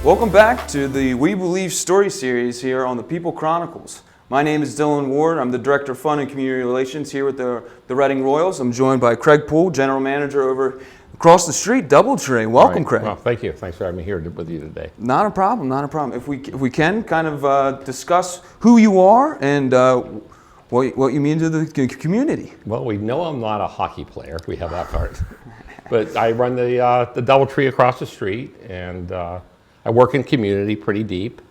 Welcome back to the We Believe story series here on the People Chronicles. My name is Dylan Ward. I'm the Director of Fun and Community Relations here with the Reading Royals. I'm joined by Craig Poole, General Manager over across the street, Doubletree. Welcome, Craig. Well, thank you. Thanks for having me here with you today. Not a problem, not a problem. If we can kind of discuss who you are and what you mean to the community. Well, we know I'm not a hockey player. We have that part. But I run the Doubletree across the street, and I work in community pretty deep.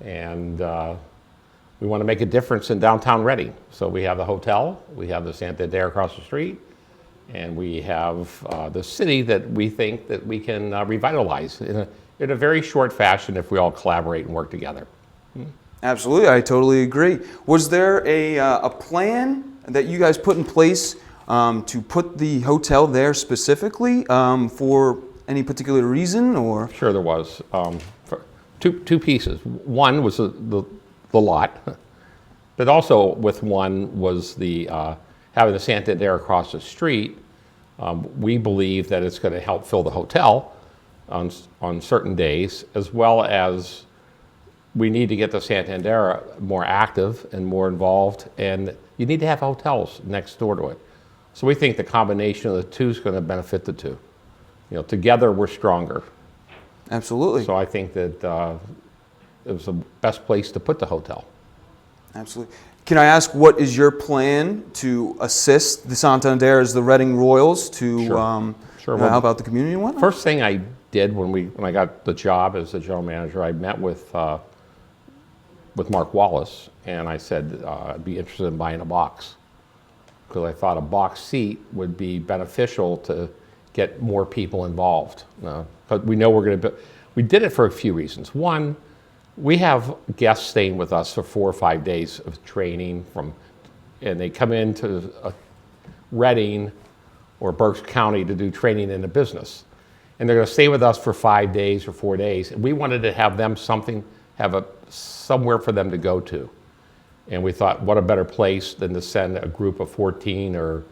And we want to make a difference in downtown Reading. So we have the hotel, we have the Santander across the street, and we have the city that we think that we can revitalize in a very short fashion if we all collaborate and work together. Absolutely, I totally agree. Was there a plan that you guys put in place to put the hotel there specifically for any particular reason, or? Sure, there was. Two pieces. One was the lot, but also with one was the having the Santander across the street. We believe that it's going to help fill the hotel on certain days, as well as we need to get the Santander more active and more involved, and you need to have hotels next door to it. So we think the combination of the two is going to benefit the two. You know, together we're stronger. Absolutely. So I think that it was the best place to put the hotel. Absolutely. Can I ask, what is your plan to assist the Santander as the Reading Royals to Sure. How about the community and whatnot? First thing I did when I got the job as the general manager, I met with Mark Wallace, and I said I'd be interested in buying a box, because I thought a box seat would be beneficial to get more people involved. But we know we're going to. We did it for a few reasons. One, we have guests staying with us for 4 or 5 days of training and they come into Reading or Berks County to do training in the business, and they're going to stay with us for 5 days or 4 days. And we wanted to have them somewhere for them to go to. And we thought, what a better place than to send a group of 14 or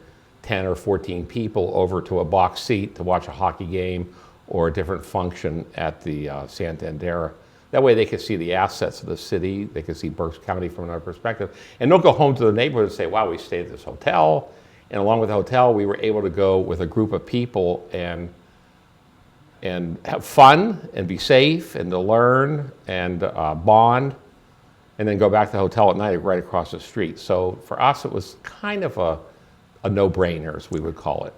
10 or 14 people over to a box seat to watch a hockey game or a different function at the Santander. That way they can see the assets of the city, they can see Berks County from another perspective, and they'll go home to the neighborhood and say, wow, we stayed at this hotel, and along with the hotel, we were able to go with a group of people and have fun and be safe and to learn and bond, and then go back to the hotel at night right across the street. So for us, it was kind of a no-brainer, as we would call it.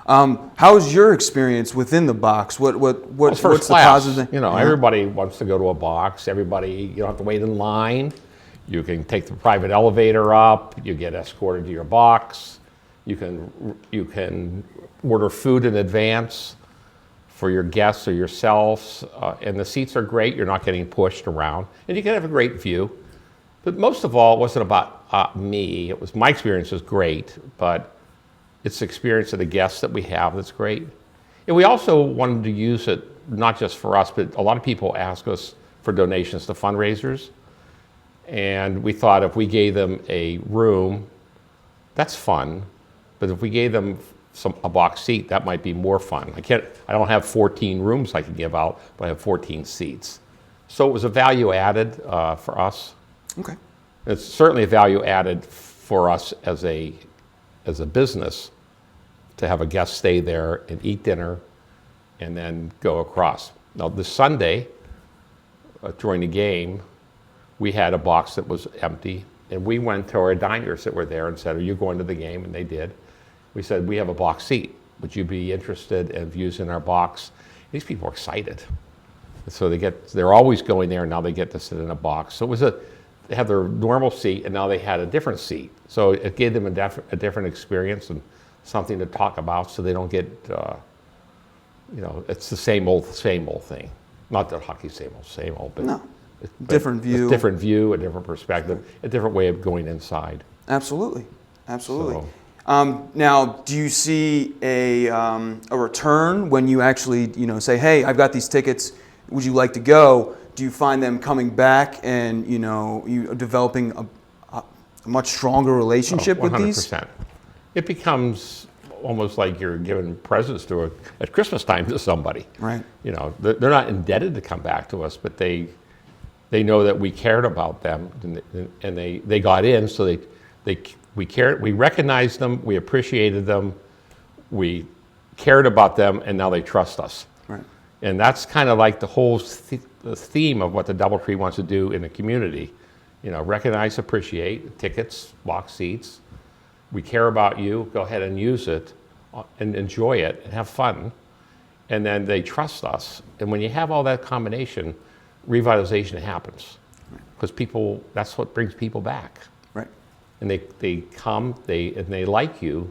How's your experience within the box? What's the positive thing? You know, everybody wants to go to a box. Everybody, you don't have to wait in line. You can take the private elevator up. You get escorted to your box. You can order food in advance for your guests or yourselves, and the seats are great. You're not getting pushed around, and you can have a great view. But most of all, it wasn't about me. It was my experience was great, but it's the experience of the guests that we have that's great. And we also wanted to use it not just for us, but a lot of people ask us for donations to fundraisers. And we thought if we gave them a room, that's fun. But if we gave them a box seat, that might be more fun. I don't have 14 rooms I can give out, but I have 14 seats. So it was a value added for us. Okay. It's certainly a value added for us as a business to have a guest stay there and eat dinner and then go across. Now this Sunday, during the game, we had a box that was empty, and we went to our diners that were there and said, are you going to the game? And they did. We said, we have a box seat. Would you be interested in using our box? These people are excited. So they're always going there, and now they get to sit in a box. So it was they had their normal seat, and now they had a different seat. So it gave them a different experience and something to talk about, so they don't get, it's the same old thing. Not that hockey's same old, but no, different view. A different view, a different perspective, a different way of going inside. Absolutely, absolutely. So, now, do you see a return when you actually, say, hey, I've got these tickets, would you like to go? Do you find them coming back and, you developing a much stronger relationship with these? 100%. It becomes almost like you're giving presents at Christmas time to somebody. Right. You know, they're not indebted to come back to us, but they know that we cared about them, and they got in, so we cared, we recognized them, we appreciated them, we cared about them, and now they trust us. Right. And that's kind of like the whole the theme of what the Doubletree wants to do in the community. You know, recognize, appreciate, tickets, box seats. We care about you, go ahead and use it and enjoy it and have fun. And then they trust us. And when you have all that combination, revitalization happens. Because people, that's what brings people back. Right. And they come, and they like you,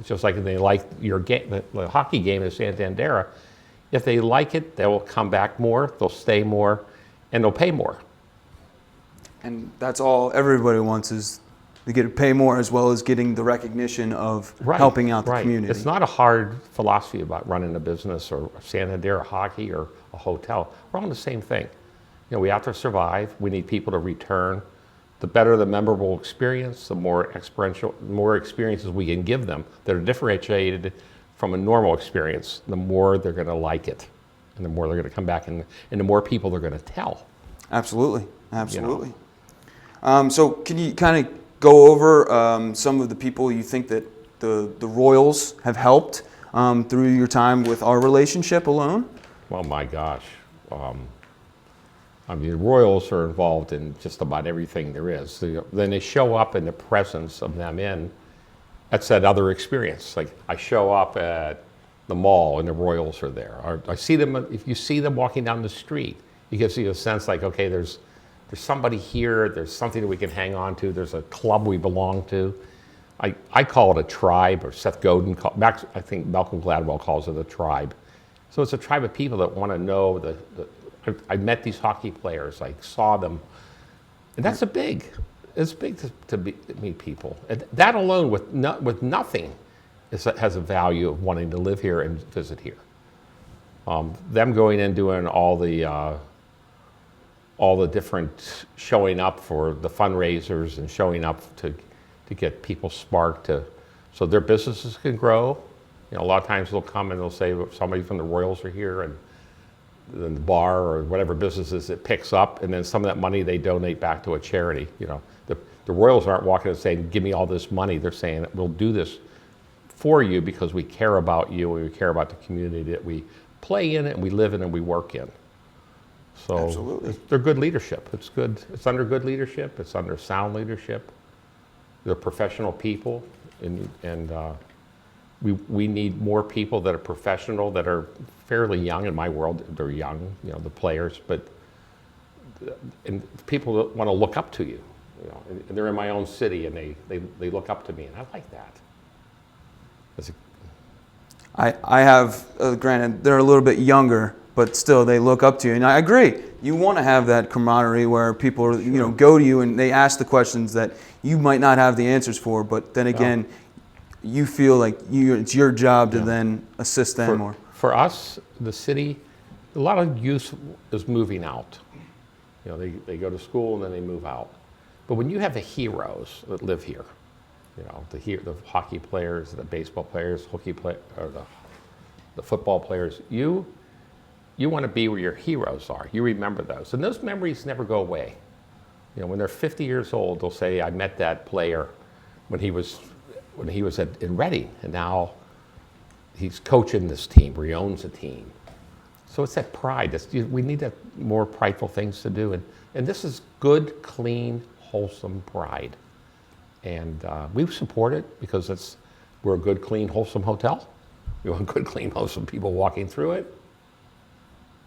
just like they like your game, the hockey game at Santander. If they like it, they will come back more, they'll stay more, and they'll pay more. And that's all everybody wants, is to get to pay more, as well as getting the recognition of helping out the community. It's not a hard philosophy about running a business or Santander or hockey or a hotel. We're all in the same thing. You know, we have to survive. We need people to return. The better the memorable experience, the more experiences we can give them that are differentiated from a normal experience, the more they're going to like it, and the more they're going to come back, and the more people they're going to tell. Absolutely, absolutely. You know? So can you kind of go over some of the people you think that the Royals have helped through your time with our relationship alone? Well, my gosh. I mean, the Royals are involved in just about everything there is. Then they show up in the presence of them that's that other experience. Like, I show up at the mall and the Royals are there. Or I see them, if you see them walking down the street, it gives you a sense like, okay, there's somebody here, there's something that we can hang on to, there's a club we belong to. I call it a tribe, or Seth Godin, I think Malcolm Gladwell calls it a tribe. So it's a tribe of people that want to know I met these hockey players, I saw them, and it's big to meet people. And that alone, with nothing, has a value of wanting to live here and visit here. Them going and doing all the different showing up for the fundraisers and showing up to get people sparked so their businesses can grow. You know, a lot of times they'll come and they'll say somebody from the Royals are here, and then the bar or whatever businesses it picks up, and then some of that money they donate back to a charity. You know, the Royals aren't walking and saying, give me all this money. They're saying, we'll do this for you because we care about you and we care about the community that we play in and we live in and we work in. So absolutely. They're good leadership. It's good. It's under good leadership. It's under sound leadership. They're professional people, and we need more people that are professional, that are fairly young. In my world, they're young, you know, the players, and people that want to look up to you. You know, and they're in my own city, and they look up to me, and I like that. I have, granted, they're a little bit younger, but still they look up to you. And I agree. You want to have that camaraderie where people go to you and they ask the questions that you might not have the answers for, but then again, you feel like it's your job to then assist them more. For us, the city, a lot of youth is moving out. You know, they go to school and then they move out. But when you have the heroes that live here, you know, the hockey players, the baseball players, or the football players, you want to be where your heroes are. You remember those. And those memories never go away. You know, when they're 50 years old, they'll say, I met that player when he was in Reading, and now he's coaching this team, or he owns a team. So it's that pride. We need that more prideful things to do. And this is good, clean, wholesome pride. And we support it because we're a good, clean, wholesome hotel. We want good, clean, wholesome people walking through it.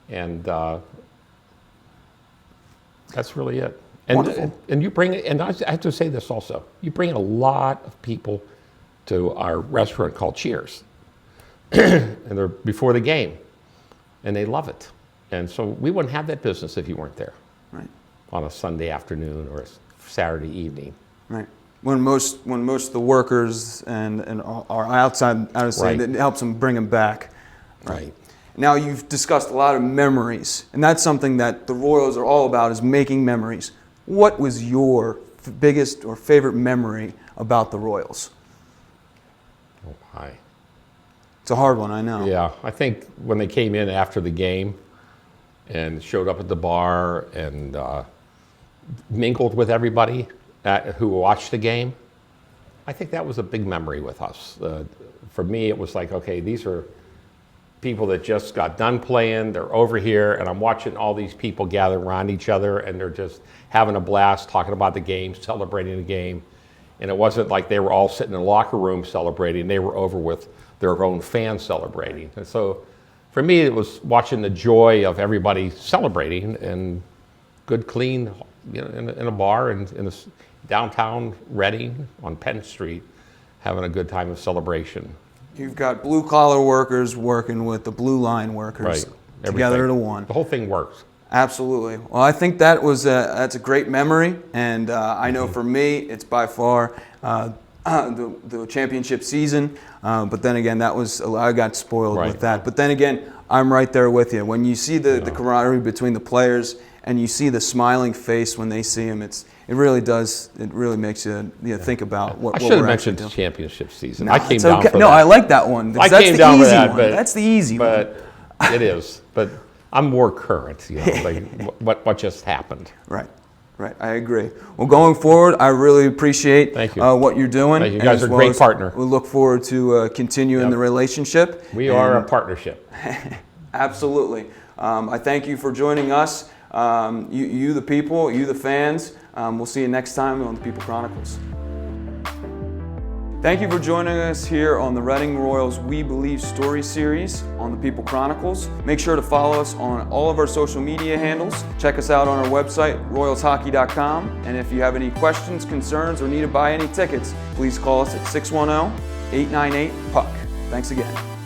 And that's really it. And you bring, and I have to say this also, you bring a lot of people to our restaurant called Cheers. And they're before the game. And they love it. And so we wouldn't have that business if you weren't there. Right. On a Sunday afternoon or a Saturday evening. Right. When most of the workers and are outside, I would say, that helps them bring them back. Right. Now you've discussed a lot of memories, and that's something that the Royals are all about, is making memories. What was your biggest or favorite memory about the Royals? Oh, my. It's a hard one, I know. Yeah, I think when they came in after the game and showed up at the bar and mingled with everybody who watched the game, I think that was a big memory with us. For me, it was like, okay, these are people that just got done playing, they're over here, and I'm watching all these people gather around each other, and they're just having a blast, talking about the game, celebrating the game. And it wasn't like they were all sitting in a locker room celebrating, they were over with their own fans celebrating. And so for me, it was watching the joy of everybody celebrating, and good, clean, in a bar in the downtown Reading on Penn Street, having a good time of celebration. You've got blue-collar workers working with the blue line workers together to one. The whole thing works. Absolutely. Well, I think that's a great memory, and I know for me, it's by far the championship season. But then again, I got spoiled with that. But then again, I'm right there with you. When you see the camaraderie between the players and you see the smiling face when they see him, it really makes you think about what I we're should have mentioned doing. the championship season. No, I came down for that. No, I like that one. I came down for that, but that's the easy one. But it is. But I'm more current, like what just happened. Right. I agree. Well, going forward, I really appreciate what you're doing. Thank you. You guys are a great partner. We look forward to continuing the relationship. We are a partnership. Absolutely. I thank you for joining us. You the people, you the fans. We'll see you next time on the People Chronicles. Thank you for joining us here on the Reading Royals We Believe story series on the People Chronicles. Make sure to follow us on all of our social media handles. Check us out on our website, royalshockey.com. And if you have any questions, concerns, or need to buy any tickets, please call us at 610-898-PUCK. Thanks again.